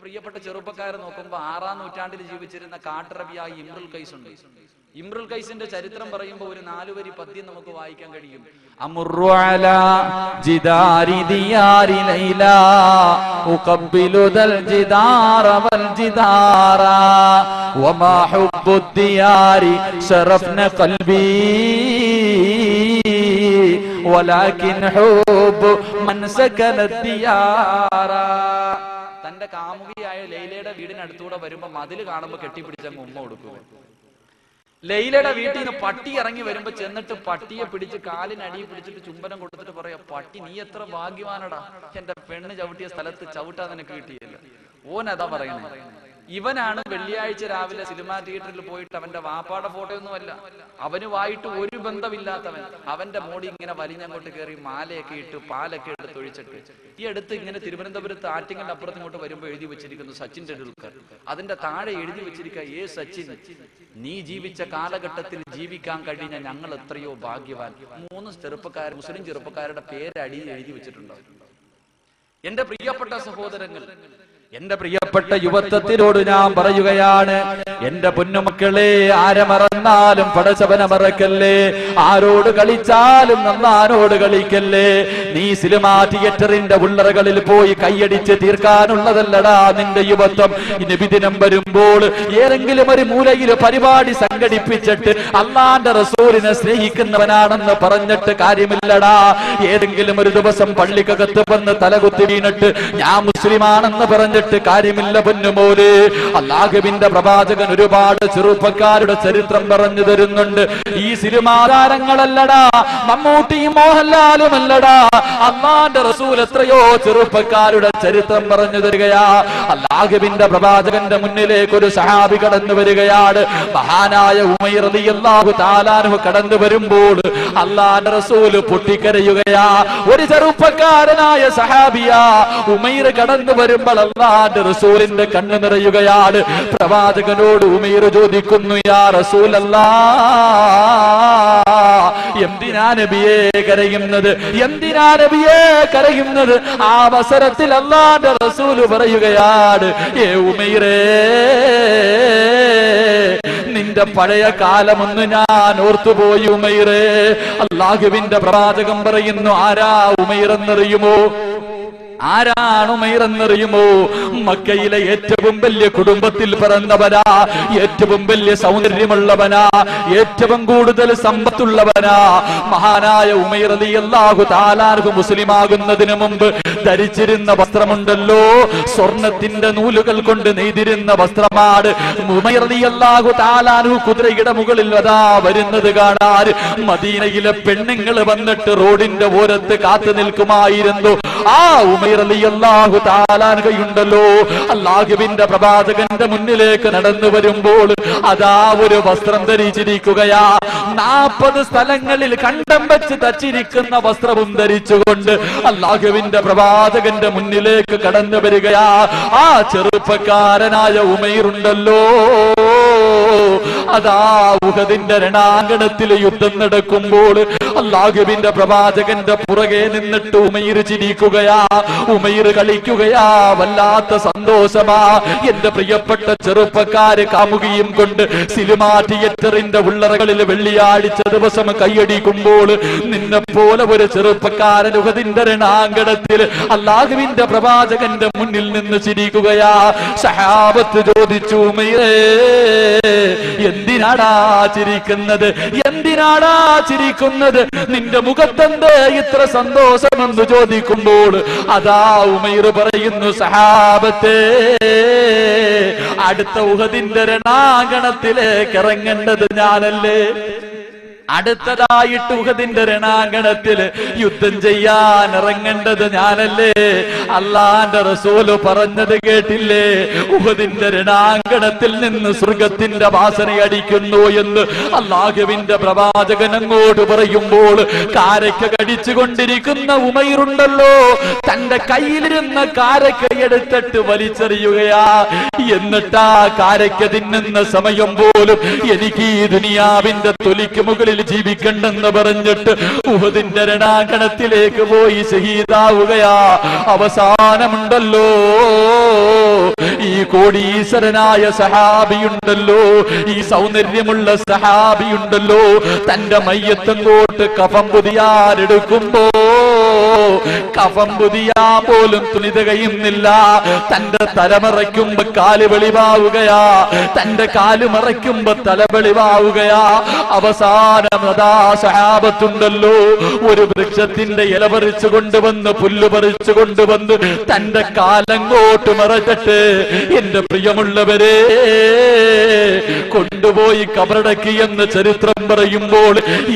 പ്രിയപ്പെട്ട ചെറുപ്പക്കാരെ നോക്കുമ്പോൾ 6-ാം നൂറ്റാണ്ടിൽ ജീവിച്ചിരുന്ന കാട്ടറബിയായി ഇമ്രുൽ ഖൈസ് ഉണ്ട്. ഇമ്രുൽ ഖൈസിന്റെ ചരിത്രം പറയുമ്പോൾ ഒരു 4 വരി പദ്യം നമുക്ക് വായിക്കാൻ കഴിയും. അമുറു അലാ ജിദാരി ദിയാരി ലൈലാ ഉഖബ്ബിലു ദൽ ജിദാറ വൽ ജിദാറ വമാ ഹുബ്ബു ദിയാരി ശറഫ്ന ഖൽബി വലാകിൻ ഹുബ്ബു മൻ സകന ദിയാറ. തന്റെ കാമുകിയായ ലൈലയുടെ വീടിനടുത്തൂടെ വരുമ്പോ മതില് കാണുമ്പോ കെട്ടിപ്പിടിച്ചങ്ങ് ഉമ്മ കൊടുക്കുക. ലൈലയുടെ വീട്ടിൽ നിന്ന് പട്ടി ഇറങ്ങി വരുമ്പോ ചെന്നിട്ട് പട്ടിയെ പിടിച്ച് കാലിനടിയിൽ പിടിച്ചിട്ട് ചുംബനം കൊടുത്തിട്ട് പറയാ, പട്ടി നീ എത്ര ഭാഗ്യവാനടാ, എന്റെ പെണ്ണ് ചവിട്ടിയ സ്ഥലത്ത് ചവിട്ടാൻ നിനക്ക് കിട്ടിയില്ല. ഓനതാ പറയുന്നത്. ഇവനാണ് വെള്ളിയാഴ്ച രാവിലെ സിനിമാ തിയേറ്ററിൽ പോയിട്ട് അവന്റെ വാപ്പാടെ ഫോട്ടോയൊന്നുമല്ല, അവനുമായിട്ട് ഒരു ബന്ധമില്ലാത്തവൻ അവന്റെ മോടി ഇങ്ങനെ വലിഞ്ഞങ്ങോട്ട് കയറി മാലയൊക്കെ ഇട്ട് പാലൊക്കെ എടുത്ത് ഒഴിച്ചിട്ട് ഈ അടുത്ത് ഇങ്ങനെ തിരുവനന്തപുരത്ത് ആറ്റിങ്ങന്റെ അപ്പുറത്ത് ഇങ്ങോട്ട് വരുമ്പോൾ എഴുതി വെച്ചിരിക്കുന്നു സച്ചിൻ ടെണ്ടുൽക്കർ. അതിന്റെ താഴെ എഴുതി വെച്ചിരിക്കുക, ഏ സച്ചിൻ, നീ ജീവിച്ച കാലഘട്ടത്തിൽ ജീവിക്കാൻ കഴിഞ്ഞ ഞങ്ങൾ എത്രയോ ഭാഗ്യവാൻ. 3 ചെറുപ്പക്കാർ, മുസ്ലിം ചെറുപ്പക്കാരുടെ പേരടിയിൽ എഴുതി വെച്ചിട്ടുണ്ട്. എന്റെ പ്രിയപ്പെട്ട സഹോദരങ്ങൾ, എന്റെ പ്രിയപ്പെട്ട യുവത്വത്തിനോട് ഞാൻ പറയുകയാണ്, എന്റെ പൊന്നുമക്കളെ, ആരെ മറന്നാലും പടച്ചവനെ മറക്കല്ലേ, ആരോട് കളിച്ചാലും നന്നാരോട് കളിക്കല്ലേ. നീ സിനിമാ തിയേറ്ററിന്റെ ഉള്ളറകളിൽ പോയി കൈയടിച്ച് തീർക്കാനുള്ളതല്ലടാ നിന്റെ യുവത്വം. നബിദിനം വരുമ്പോൾ ഏതെങ്കിലും ഒരു മൂലയിൽ പരിപാടി സംഘടിപ്പിച്ചിട്ട് അള്ളാന്റെ റസൂലിനെ സ്നേഹിക്കുന്നവനാണെന്ന് പറഞ്ഞിട്ട് കാര്യമില്ലടാ. ഏതെങ്കിലും ഒരു ദിവസം പള്ളിക്കകത്ത് വന്ന് തലകുത്തി വീണിട്ട് ഞാൻ മുസ്ലിമാണെന്ന് പറഞ്ഞിട്ട് കാര്യമില്ല പൊന്നുമോനെ. അല്ലാഹുവിന്റെ പ്രവാചകൻ ഒരുപാട് ചെറുപ്പക്കാരുടെ ചരിത്രം പറഞ്ഞു തരുന്നുണ്ട്. ഈ സിനിമാ താരങ്ങളല്ലടാ, മമ്മൂട്ടിയും മോഹൻലാലും അല്ലടാ, അല്ലാഹുവിന്റെ റസൂൽ എത്രയോ ചെറുപ്പക്കാരുടെ ചരിത്രം പറഞ്ഞു തരികയാ. അല്ലാഹുവിന്റെ പ്രവാചകന്റെ മുന്നിലേക്ക് ഒരു സഹാബി കടന്നു വരികയാണ്. മഹാനായ ഉമൈർ റളിയല്ലാഹു തആല അൻഹു കടന്നു വരുമ്പോൾ അല്ലാഹുവിന്റെ റസൂൽ പൊട്ടിക്കരയുകയാ. ഒരു ചെറുപ്പക്കാരനായ സഹാബിയാ ഉമൈർ കടന്നു വരുമ്പോൾ അല്ലാഹുവിന്റെ റസൂലിന്റെ കണ്ണ് നിറയുകയാണ്. പ്രവാചകനോട് ഉമൈർ ചോദിക്കുന്നു, യാ റസൂലല്ലാഹ്, എന്തിനാ നബിയേ കരയുന്നത്, എന്തിനാ നബിയേ കരയുന്നത്? ആ അവസരത്തിൽ അല്ലാഹുവിന്റെ റസൂൽ പറയുകയാണ്, ഏ ഉമൈറേ, നിന്റെ പഴയ കാലമൊന്ന് ഞാൻ ഓർത്തുപോയി ഉമൈറേ. അല്ലാഹുവിന്റെ പ്രവാചകൻ പറയുന്നു, ആരാ ഉമൈർ എന്നറിയുമോ? ആരാണ് ഉമൈർ എന്നറിയുമോ? മക്കയിലെ ഏറ്റവും വലിയ കുടുംബത്തിൽ പിറന്നവനാ, ഏറ്റവും വലിയ സൗന്ദര്യമുള്ളവനാ, ഏറ്റവും കൂടുതൽ സമ്പത്തുള്ളവനാ. മഹാനായ ഉമൈർ റളിയല്ലാഹു തആല അൻഹു മുസ്ലിമാകുന്നതിന് മുമ്പ് ധരിച്ചിരുന്ന വസ്ത്രമുണ്ടല്ലോ, സ്വർണത്തിന്റെ നൂലുകൾ കൊണ്ട് നെയ്തിരുന്ന വസ്ത്രമാണ്. ഉമൈർ റളിയല്ലാഹു തആല അൻഹു കുതിരയുടെ മുകളിൽ അതാ വരുന്നത് കാണാൻ മദീനയിലെ പെണ്ണുങ്ങൾ വന്നിട്ട് റോഡിന്റെ ഓരത്ത് കാത്തു നിൽക്കുമായിരുന്നു. ആ ഉമൈർ റളിയല്ലാഹു തആല അൻഹുണ്ടല്ലോ, അല്ലാഹുവിന്റെ പ്രവാചകന്റെ മുന്നിലേക്ക് നടന്നു വരുമ്പോൾ അതാ ഒരു വസ്ത്രം ധരിച്ചിരിക്കുകയാ. 40 സ്ഥലങ്ങളിൽ കണ്ടം വെച്ച് തച്ചിരിക്കുന്ന വസ്ത്രവും ധരിച്ചുകൊണ്ട് അല്ലാഹുവിന്റെ പ്രവാചകന്റെ മുന്നിലേക്ക് കടന്നു വരികയാ. ആ ചെറുപ്പക്കാരനായ ഉമൈർ ഉണ്ടല്ലോ, അതാ ഉഹദിന്റെ രണാങ്കണത്തിൽ യുദ്ധം നടക്കുമ്പോൾ അല്ലാഹുവിന്റെ പ്രവാചകന്റെ പുറകെ നിന്നിട്ട് ഉമൈർ ചിരിക്കുകയാ, ഉമൈർ കളിക്കുകയാ. വല്ലാത്ത സന്തോഷമാ. എന്റെ പ്രിയപ്പെട്ട ചെറുപ്പക്കാര് കാമുകിയും കൊണ്ട് സിനിമാ തിയേറ്ററിന്റെ ഉള്ളറകളിൽ വെള്ളിയാഴ്ച ദിവസം കൈയടിക്കുമ്പോൾ നിന്നെ പോലെ ഒരു ചെറുപ്പക്കാരൻ ഉഹദിന്റെ രണാങ്കണത്തിൽ അല്ലാഹുവിന്റെ പ്രവാചകന്റെ മുന്നിൽ നിന്ന് ചിരിക്കുകയാ. സഹാബത്ത് ചോദിച്ചു, ഉമൈറേ, എന്തിനാടാ ചിരിക്കുന്നത്, എന്തിനാടാ ചിരിക്കുന്നത്, നിന്റെ മുഖത്തെന്ത് ഇത്ര സന്തോഷമെന്ന് ചോദിക്കുമ്പോൾ അതാ ഉമൈർ പറയുന്നു, സഹാബത്തേ, അടുത്ത ഉഹദിന്റെ രണാങ്കണത്തിലേക്ക് ഇറങ്ങേണ്ടത് ഞാനല്ലേ, അടുത്തതായിട്ട് ഉഹദിന്റെ രണാങ്കണത്തിൽ യുദ്ധം ചെയ്യാൻ ഇറങ്ങേണ്ടത് ഞാനല്ലേ. അല്ലാഹുവിന്റെ റസൂല് പറഞ്ഞത് കേട്ടില്ലേ, ഉഹദിന്റെ രണാങ്കണത്തിൽ നിന്ന് സ്വർഗത്തിന്റെ വാസന അടിക്കുന്നു എന്ന് അല്ലാഹുവിന്റെ പ്രവാചകൻ അങ്ങോട്ട് പറയുമ്പോൾ കാരക്ക കടിച്ചുകൊണ്ടിരിക്കുന്ന ഉമൈറുണ്ടല്ലോ, തന്റെ കയ്യിലിരുന്ന കാരക്ക എടുത്തിട്ട് വലിച്ചെറിയുകയാ. എന്നിട്ടാ കാരക്ക തിന്നുന്ന സമയം പോലും എനിക്ക് ഈ ദുനിയാവിന്റെ തൊലിക്ക് മുകളിൽ ജീവിക്കണ്ടെന്ന് പറഞ്ഞിട്ട് ഉഹദിന്റെ രണാങ്കണത്തിലേക്ക് പോയി ഷഹീദാവുകയാ. അവസാനമുണ്ടല്ലോ, കോടീശ്വരനായ സഹാബിയുണ്ടല്ലോ, ഈ സൗന്ദര്യമുള്ള സഹാബിയുണ്ടല്ലോ, തന്റെ മയ്യത്തങ്ങോട്ട് കഫം പുതിയാരെടുക്കുമ്പോ കഫം പുതിയാ പോലും തുണി തികയുന്നില്ല. തന്റെ തലമറയ്ക്കുമ്പോ കാല് വെളിവാവുകയാ, തന്റെ കാല് മറയ്ക്കുമ്പോ തല വെളിവാവുകയാ. അവസാനം അതാ സഹാബത്തുണ്ടല്ലോ, ഒരു വൃക്ഷത്തിന്റെ ഇല പറിച്ചു കൊണ്ടുവന്ന് പുല്ല് പറിച്ചു കൊണ്ടുവന്ന് തന്റെ കാലങ്ങോട്ട് മറച്ചിട്ട്, എന്റെ പ്രിയമുള്ളവരെ, കൊണ്ടുപോയി കബറടക്കി എന്ന് ചരിത്രം പറയുമ്പോൾ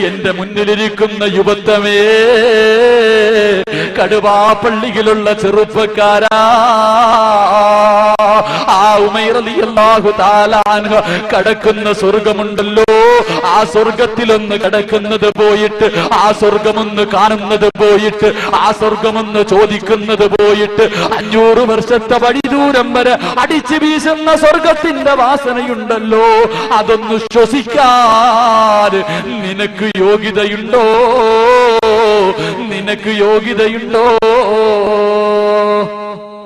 എന്റെ മുന്നിലിരിക്കുന്ന യുവത്വമേ, കടുവാപ്പള്ളിയിലുള്ള ചെറുപ്പക്കാരാ, ആ ഉമൈർ റളിയല്ലാഹു തആല അൻഹു കടക്കുന്ന സ്വർഗമുണ്ടല്ലോ, ആ സ്വർഗത്തിലൊന്ന് കടക്കുന്നത് പോയിട്ട്, ആ സ്വർഗമൊന്ന് കാണുന്നത് പോയിട്ട്, ആ സ്വർഗമൊന്ന് ചോദിക്കുന്നത് പോയിട്ട്, 500 വർഷത്തെ വഴിദൂരം വരെ അടിച്ചു വീശുന്ന സ്വർഗത്തിന്റെ വാസനയുണ്ടല്ലോ, അതൊന്ന് ശ്വസിക്കാൻ നിനക്ക് യോഗ്യതയുണ്ടോ? നിനക്ക് യോഗ്യതയുണ്ടോ?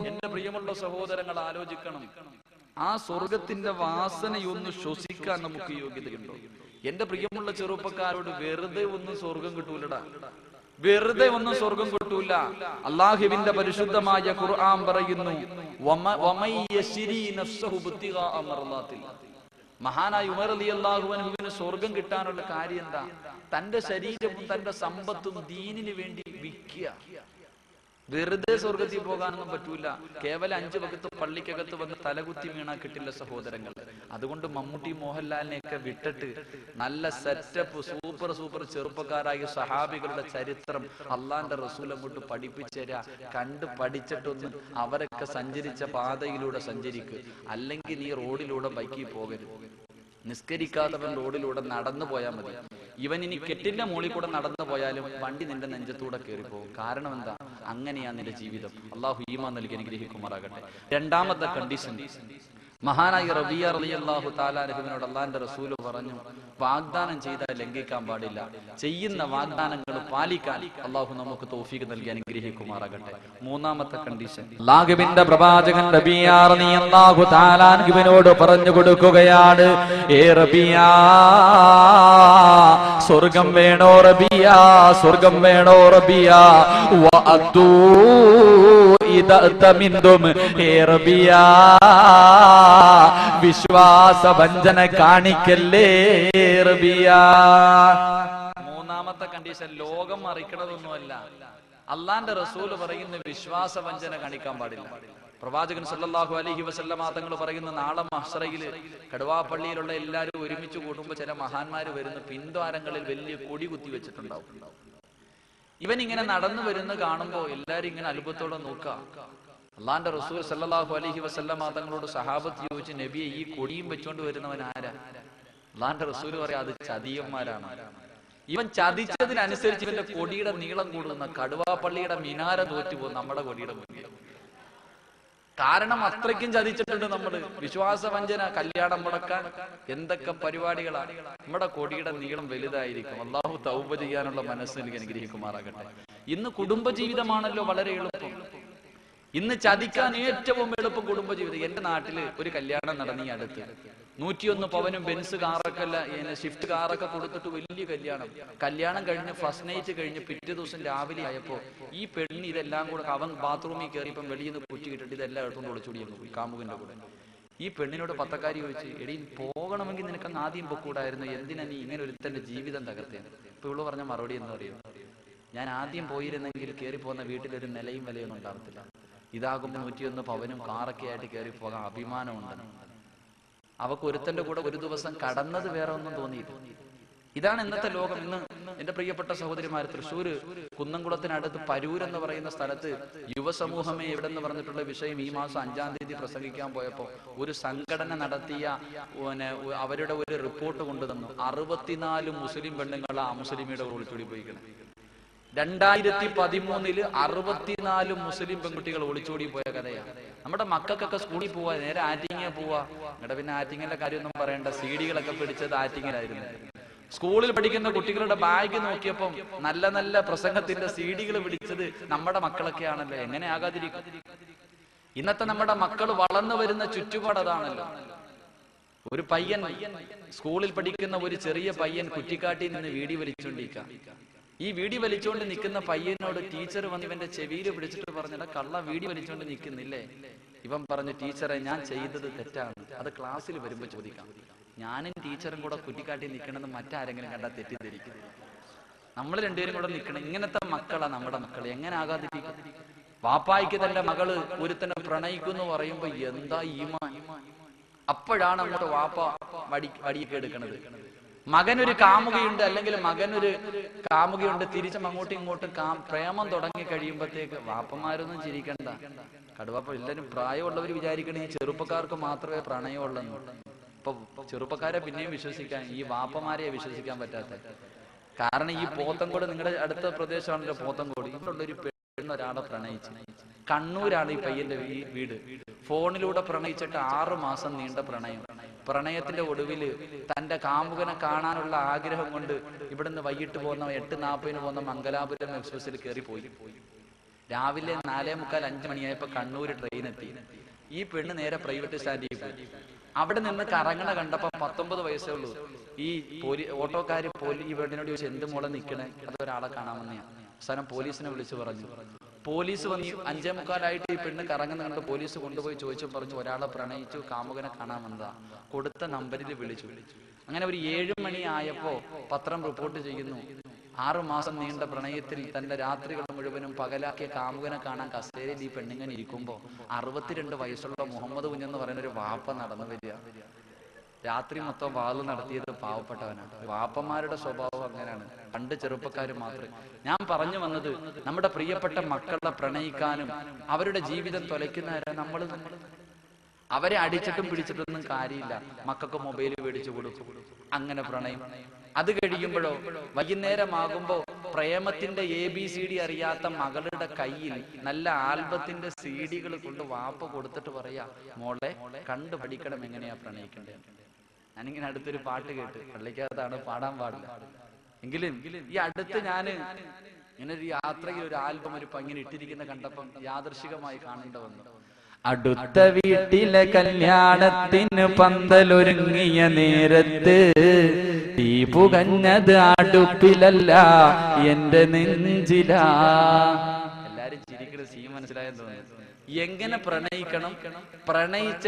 എന്റെ പ്രിയമുള്ള സഹോദരങ്ങൾ ആലോചിക്കണം, ആ സ്വർഗത്തിന്റെ വാസനയൊന്ന് ശ്വസിക്കാൻ നമുക്ക് യോഗ്യതയുണ്ടോ? എന്റെ പ്രിയമുള്ള ചെറുപ്പക്കാരോട് വെറുതെ ഒന്നും സ്വർഗം കിട്ടൂലടാ, വെറുതെ ഒന്നും സ്വർഗം കിട്ടൂല. അല്ലാഹുവിന്റെ പരിശുദ്ധമായ ഖുർആൻ പറയുന്നു, മഹാനായ ഉമർ റളിയല്ലാഹു അൻഹുവിന് സ്വർഗം കിട്ടാനുള്ള കാര്യം എന്താ? തന്റെ ശരീരവും തന്റെ സമ്പത്തും ദീനിന് വേണ്ടി വിൽക്കുക. വെറുതെ സ്വർഗത്തിൽ പോകാനൊന്നും പറ്റൂല. കേവലം 5 വഖത്ത് പള്ളിക്കകത്ത് വന്ന് തലകുത്തി വീണാ കിട്ടില്ല സഹോദരങ്ങൾ. അതുകൊണ്ട് മമ്മൂട്ടി മോഹൻലാലിനെയൊക്കെ വിട്ടിട്ട് നല്ല സെറ്റപ്പ് സൂപ്പർ ചെറുപ്പക്കാരായ സഹാബികളുടെ ചരിത്രം അള്ളാന്റെ റസൂൽ അങ്ങോട്ട് പഠിപ്പിച്ചുതരാ. കണ്ട് പഠിച്ചിട്ടൊന്ന് അവരൊക്കെ സഞ്ചരിച്ച പാതയിലൂടെ സഞ്ചരിക്കുക. അല്ലെങ്കിൽ നീ റോഡിലൂടെ ബൈക്കിൽ പോകരുത്. നിസ്കരിക്കാത്തവൻ റോഡിലൂടെ നടന്നു പോയാൽ മതി. ഇവൻ ഇനി കെട്ടിന്റെ മുകളിൽ കൂടെ നടന്നു പോയാലും വണ്ടി നിന്റെ നെഞ്ചത്തൂടെ കയറിപ്പോകും. കാരണം എന്താ? അങ്ങനെയാ നിന്റെ ജീവിതം. അള്ളാഹു ഈമാൻ നൽകി അനുഗ്രഹിക്കുമാറാകട്ടെ. രണ്ടാമത്തെ കണ്ടീഷൻ, മഹാനായ റബിയ റളിയല്ലാഹു തആല അൻഹുവിനോട് അല്ലാഹുവിന്റെ റസൂൽ പറഞ്ഞു, വാഗ്ദാനം ചെയ്താൽ ലംഘിക്കാൻ പാടില്ല, ചെയ്യുന്ന വാഗ്ദാനങ്ങൾ പാലിക്കാൻ അള്ളാഹു നമുക്ക് തൗഫീഖ് നൽകി അനുഗ്രഹിക്കുമാറാകട്ടെ. മൂന്നാമത്തെ കണ്ടീഷൻ, അല്ലാഹുവിന്റെ പ്രവാചകൻ റബിയ റളിയല്ലാഹു തആല അൻഹുവിനോട് പറഞ്ഞു കൊടുക്കുകയാണ്, ഏ റബിയ, സ്വർഗം വേണോ റബിയ, സ്വർഗം വേണോ റബിയ, വഅദൂ ഇദഅതമിൻതും, ഏ റബിയ, വിശ്വാസവഞ്ചന കാണിക്കല്ലേ റബിയ. മൂന്നാമത്തെ കണ്ടീഷൻ ലോകം മറിക്കണതൊന്നുമല്ല. അള്ളാന്റെ റസൂൽ പറയുന്ന വിശ്വാസവഞ്ചന കാണിക്കാൻ പാടില്ല. പ്രവാചകൻ സല്ലല്ലാഹു അലൈഹി വസല്ലമ തങ്ങൾ പറയുന്ന, നാളെ മഹ്ശറയിൽ കടുവാപ്പള്ളിയിലുള്ള എല്ലാവരും ഒരുമിച്ച് കൂടുമ്പോൾ ചില മഹാന്മാര് വരുന്ന പിൻദ്വാരങ്ങളിൽ വലിയ കൊടി കുത്തി വെച്ചിട്ടുണ്ടാവും. ഇവൻ ഇങ്ങനെ നടന്നു വരുന്ന കാണുമ്പോൾ എല്ലാരും ഇങ്ങനെ അത്ഭുതത്തോടെ നോക്കാം. അള്ളാന്റെ റസൂൽ സല്ലല്ലാഹു അലൈഹി വസല്ലമ തങ്ങളോട് സഹാബത്ത് ചോദിച്ചു, നബിയെ, ഈ കൊടിയും വെച്ചോണ്ട് വരുന്നവൻ ആരാ? അള്ളാന്റെ റസൂൽ പറയാം, അത് ചതിയന്മാരാണ്. ഇവൻ ചതിച്ചതിനനുസരിച്ച് ഇവന്റെ കൊടിയുടെ നീളം കൂടുന്ന കടുവാപ്പള്ളിയുടെ മിനാര തോറ്റുപോകും നമ്മുടെ കൊടിയുടെ മുന്നിൽ. കാരണം അത്രയ്ക്കും ചതിച്ചിട്ടുണ്ട് നമ്മള്. വിശ്വാസവഞ്ചന, കല്യാണം മുടക്കാൻ എന്തൊക്കെ പരിപാടികളാണ്. നമ്മുടെ കൊടിയുടെ നീളം വലുതായിരിക്കും. അള്ളാഹു തൗബ ചെയ്യാനുള്ള മനസ്സ് എനിക്ക് അനുഗ്രഹിക്കുമാറാകട്ടെ. ഇന്ന് കുടുംബജീവിതമാണല്ലോ വളരെ എളുപ്പം. ഇന്ന് ചതിക്കാൻ ഏറ്റവും എളുപ്പം കുടുംബജീവിതം. എന്റെ നാട്ടില് ഒരു കല്യാണം നടന്നീ അടുത്ത്. 101 പവനും ബെൻസ് കാറൊക്കെ ഷിഫ്റ്റ് കാറൊക്കെ കൊടുത്തിട്ട് വലിയ കല്യാണം കഴിഞ്ഞ് ഫസ്റ്റ് നൈറ്റ് കഴിഞ്ഞ് പിറ്റേ ദിവസം രാവിലെ ആയപ്പോ ഈ പെണ്ണ് ഇതെല്ലാം കൂടെ, അവൻ ബാത്റൂമിൽ കയറിയപ്പം വെളിയിൽ നിന്ന് കുറ്റി കിട്ടിട്ട് ഇതെല്ലാം എടുത്തുകൊണ്ട് ഒളിച്ചോടി പോയി കാമുകന്റെ കൂടെ. ഈ പെണ്ണിനോട് പത്തക്കാരി ചോദിച്ചു, എടീ, പോകണമെങ്കിൽ നിനക്കങ്ങ് ആദ്യം പൊക്കൂടായിരുന്നു, എന്തിനാ നീ ഇങ്ങനെ ഒരുത്തന്റെ ജീവിതം തകർത്തേന്? ഇപ്പൊ ഇവള് പറഞ്ഞ മറുപടി എന്ന് പറയുന്നത്, ഞാൻ ആദ്യം പോയിരുന്നെങ്കിൽ കയറി പോകുന്ന വീട്ടിലൊരു നിലയും വിലയൊന്നും ഉണ്ടാകത്തില്ല. ഇതാകുമ്പോൾ 101 പവനും കാറൊക്കെ ആയിട്ട് കയറി പോകാൻ അഭിമാനമുണ്ട്. അവക്ക് ഒരുത്തന്റെ കൂടെ ഒരു ദിവസം കടന്നത് വേറെ ഒന്നും തോന്നിയില്ല. ഇതാണ് ഇന്നത്തെ ലോകം. ഇന്ന് എന്റെ പ്രിയപ്പെട്ട സഹോദരിമാർ, തൃശ്ശൂര് കുന്നംകുളത്തിനടുത്ത് പരൂർ എന്ന് പറയുന്ന സ്ഥലത്ത് യുവസമൂഹമേ എവിടെന്ന് പറഞ്ഞിട്ടുള്ള വിഷയം ഈ മാസം 5-ാം തീയതി പ്രസംഗിക്കാൻ പോയപ്പോ ഒരു സംഘടന നടത്തിയ അവരുടെ ഒരു റിപ്പോർട്ട് കൊണ്ടുതന്നു. 64 മുസ്ലിം പെണ്ണുങ്ങളാ മുസ്ലിമിയുടെ ഒളിച്ചോടി പോയിക്കണം. 2013 64 മുസ്ലിം പെൺകുട്ടികൾ ഒളിച്ചോടി പോയ കഥയാണ്. നമ്മുടെ മക്കൾക്കൊക്കെ സ്കൂളിൽ പോവാ, നേരെ ആറ്റിങ്ങ പോവാ. ഇവിടെ പിന്നെ ആറ്റിങ്ങലിന്റെ കാര്യമൊന്നും പറയണ്ട, CD-കളൊക്കെ പിടിച്ചത് ആറ്റിങ്ങലായിരുന്നു. സ്കൂളിൽ പഠിക്കുന്ന കുട്ടികളുടെ ബാഗ് നോക്കിയപ്പം നല്ല നല്ല പ്രസംഗത്തിന്റെ CD-കൾ പിടിച്ചത് നമ്മുടെ മക്കളൊക്കെ ആണല്ലോ. എങ്ങനെ ആകാതിരിക്കും? ഇന്നത്തെ നമ്മുടെ മക്കൾ വളർന്നു വരുന്ന ചുറ്റുപാട് അതാണല്ലോ. ഒരു പയ്യൻ, സ്കൂളിൽ പഠിക്കുന്ന ഒരു ചെറിയ പയ്യൻ കുറ്റിക്കാട്ടിൽ നിന്ന് വീടി വലിച്ചുകൊണ്ടിരിക്കുക. ഈ വീടി വലിച്ചുകൊണ്ട് നിൽക്കുന്ന പയ്യനോട് ടീച്ചർ വന്ന് ഇവന്റെ ചെവിയിൽ പിടിച്ചിട്ട് പറഞ്ഞിട്ട്, കള്ള വീടി വലിച്ചുകൊണ്ട് നിൽക്കുന്നില്ലേ? ഇവൻ പറഞ്ഞു, ടീച്ചറെ ഞാൻ ചെയ്തത് തെറ്റാണ്, അത് ക്ലാസ്സിൽ വരുമ്പോ ചോദിക്കാം. ഞാനും ടീച്ചറും കൂടെ കുറ്റിക്കാട്ടിൽ നിൽക്കണമെന്ന് മറ്റാരെങ്കിലും കണ്ടാൽ തെറ്റിദ്ധരിക്കും. നമ്മൾ രണ്ടുപേരും കൂടെ നിൽക്കണം. ഇങ്ങനത്തെ മക്കളാ നമ്മുടെ മക്കൾ. എങ്ങനെ ആകാതിരിക്കും? വാപ്പായിക്ക് തന്റെ മകള് ഒരുത്തനെ പ്രണയിക്കുന്നു പറയുമ്പോ എന്താ ഈമാൻ! അപ്പോഴാണ് അങ്ങോട്ട് വാപ്പ വടിയൊക്കെ എടുക്കണത്. മകനൊരു കാമുകയുണ്ട്, അല്ലെങ്കിൽ മകനൊരു കാമുകയുണ്ട്, തിരിച്ചും അങ്ങോട്ടും ഇങ്ങോട്ടും പ്രേമം തുടങ്ങി കഴിയുമ്പോഴത്തേക്ക് വാപ്പമാരൊന്നും ചിരിക്കണ്ട. കടുവാപ്പ എല്ലാവരും പ്രായമുള്ളവർ വിചാരിക്കണേ ഈ ചെറുപ്പക്കാർക്ക് മാത്രമേ പ്രണയമുള്ളെന്ന്. ഇപ്പൊ ചെറുപ്പക്കാരെ പിന്നെയും വിശ്വസിക്കാൻ, ഈ വാപ്പമാരെയെ വിശ്വസിക്കാൻ പറ്റാത്ത. കാരണം ഈ പോത്തൻകോട്, നിങ്ങളുടെ അടുത്ത പ്രദേശമാണല്ലോ പോത്തൻകോട്, ഇവിടെയുള്ളൊരു പെണ്ണൊരാളെ പ്രണയിച്ചു. കണ്ണൂരാണ് ഈ പയ്യന്റെ വീട്. ഫോണിലൂടെ പ്രണയിച്ചിട്ട് 6 മാസം നീണ്ട പ്രണയം. പ്രണയത്തിന്റെ ഒടുവില് തന്റെ കാമുകനെ കാണാനുള്ള ആഗ്രഹം കൊണ്ട് ഇവിടുന്ന് വൈകിട്ട് പോകുന്ന 8:40 പോകുന്ന മംഗലാപുരം എക്സ്പ്രസിൽ കയറിപ്പോയി. രാവിലെ 4:45 മണിയായപ്പോ കണ്ണൂർ ട്രെയിൻ എത്തി. ഈ പെണ്ണ് നേരെ പ്രൈവറ്റ് സ്റ്റാൻഡിൽ പോയി. അവിടെ നിന്ന് കറങ്ങണ കണ്ടപ്പോ 19 വയസ്സേ ഉള്ളൂ. ഈ ഓട്ടോക്കാര് ഈ പെണ്ണിനോട് ചോദിച്ചു, എന്ത് മോളെ നിക്കണേ? അതൊരാളെ കാണാമെന്നെയാ. അവസാനം പോലീസിനെ വിളിച്ചു പറഞ്ഞു. പോലീസ് വന്ന് 5:45 ഈ പെണ്ണ് കറങ്ങുന്ന കണ്ട് പോലീസ് കൊണ്ടുപോയി ചോദിച്ചു, പറഞ്ഞു ഒരാളെ പ്രണയിച്ചു, കാമുകനെ കാണാൻ വന്നതാ. കൊടുത്ത നമ്പറിൽ വിളിച്ചു. അങ്ങനെ ഒരു 7 മണി ആയപ്പോ പത്രം റിപ്പോർട്ട് ചെയ്യുന്നു, 6 മാസം നീണ്ട പ്രണയത്തിൽ തന്റെ രാത്രികൾ മുഴുവനും പകലാക്കിയ കാമുകനെ കാണാൻ കസേരയിൽ ഈ പെണ്ണിങ്ങനെ ഇരിക്കുമ്പോ 62 വയസ്സുള്ള മുഹമ്മദ് കുഞ്ഞെന്ന് പറയുന്ന ഒരു വാപ്പ നടന്നു വരിക. രാത്രി മൊത്തം വാള് നടത്തിയത് പാവപ്പെട്ടവനാണ്. വാപ്പന്മാരുടെ സ്വഭാവം അങ്ങനെയാണ്. പണ്ട് ചെറുപ്പക്കാർ മാത്രമേ. ഞാൻ പറഞ്ഞു വന്നത്, നമ്മുടെ പ്രിയപ്പെട്ട മക്കളെ പ്രണയിക്കാനും അവരുടെ ജീവിതം തൊലയ്ക്കുന്നവരെ നമ്മൾ അവരെ അടിച്ചിട്ടും പിടിച്ചിട്ടൊന്നും കാര്യമില്ല. മക്കൾക്ക് മൊബൈൽ മേടിച്ചു കൊടുക്കും, അങ്ങനെ പ്രണയം. അത് കഴിയുമ്പോഴോ വൈകുന്നേരമാകുമ്പോ പ്രേമത്തിന്റെ ABCD അറിയാത്ത മകളുടെ കയ്യിൽ നല്ല ആൽബത്തിന്റെ CD കൊണ്ട് വാപ്പ കൊടുത്തിട്ട് പറയാ, മോളെ കണ്ടു പഠിക്കണം എങ്ങനെയാ പ്രണയിക്കേണ്ടത്. ഞാനിങ്ങനെ അടുത്തൊരു പാട്ട് കേട്ട്, പള്ളിക്കകത്താണ്, പാടാൻ പാടില്ല എങ്കിലും ഈ അടുത്ത് ഞാന് ഇങ്ങനെ ഒരു യാത്രയിൽ ഒരു ആൽബം ഒരു പങ്ങനെ ഇട്ടിരിക്കുന്ന കണ്ടപ്പം യാദൃശികമായി കാണേണ്ട വന്നു. അടുത്ത വീട്ടിലെ കല്യാണത്തിന് പന്തലൊരുങ്ങിയ നേരത്ത് തീ പുകഞ്ഞത് അടുപ്പിലല്ല എന്റെ നെഞ്ചിലാ. എല്ലാരും ചിരിക്കുന്ന സീൻ മനസ്സിലായെന്ന് തോന്നുന്നു. എങ്ങനെ പ്രണയിക്കണം, പ്രണയിച്ച